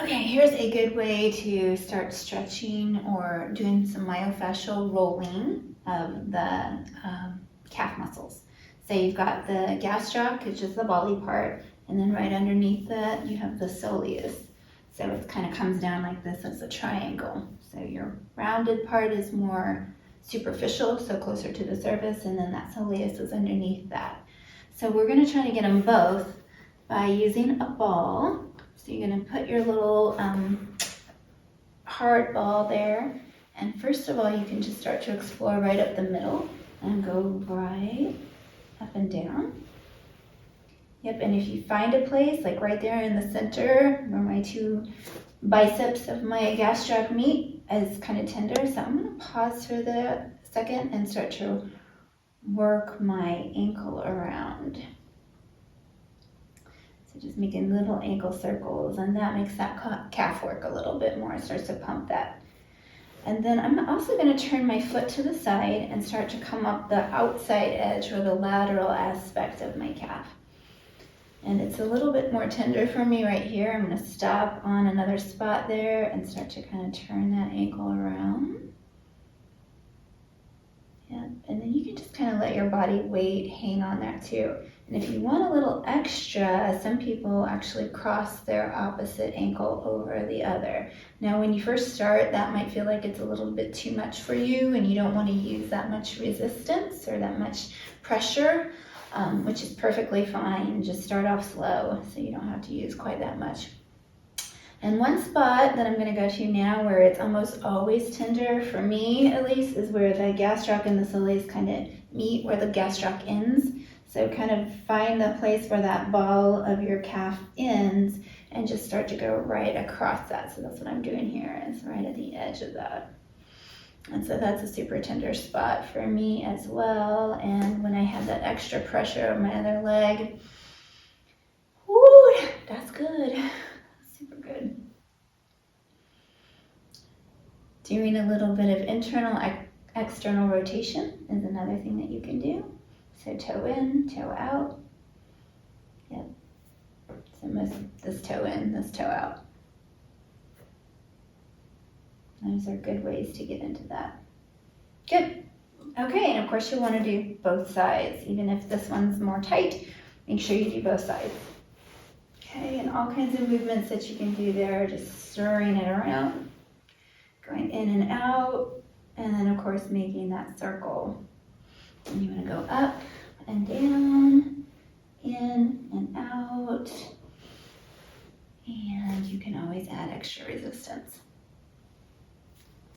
Okay, here's a good way to start stretching or doing some myofascial rolling of the calf muscles. So you've got the gastroc, which is the belly part, and then right underneath that you have the soleus. So it kind of comes down like this as a triangle. So your rounded part is more superficial, so closer to the surface, and then that soleus is underneath that. So we're going to try to get them both by using a ball. So you're going to put your little hard ball there, and first of all you can just start to explore right up the middle and go right up and down. Yep, and if you find a place like right there in the center where my two biceps of my gastroc meet is kind of tender, so I'm going to pause for the second and start to work my ankle around. So just making little ankle circles, and that makes that calf work a little bit more. It starts to pump that. And then I'm also going to turn my foot to the side and start to come up the outside edge or the lateral aspect of my calf. And it's a little bit more tender for me right here. I'm going to stop on another spot there and start to kind of turn that ankle around. Yeah, and then you can just kind of let your body weight hang on that too. And if you want a little extra, some people actually cross their opposite ankle over the other. Now when you first start, that might feel like it's a little bit too much for you and you don't want to use that much resistance or that much pressure, which is perfectly fine. Just start off slow so you don't have to use quite that much. And one spot that I'm going to go to now where it's almost always tender, for me at least, is where the gastroc and the soleus kind of meet, where the gastroc ends. So kind of find the place where that ball of your calf ends and just start to go right across that. So that's what I'm doing here, is right at the edge of that. And so that's a super tender spot for me as well. And when I have that extra pressure on my other leg, whoo, that's good. Super good. Doing a little bit of internal, external rotation is another thing that you can do. So toe in, toe out. Yep. So this toe in, this toe out. Those are good ways to get into that. Good. Okay, and of course you'll want to do both sides. Even if this one's more tight, make sure you do both sides. Okay, and all kinds of movements that you can do there, just stirring it around, going in and out, and then of course making that circle. And you want to go up and down, in and out, and you can always add extra resistance.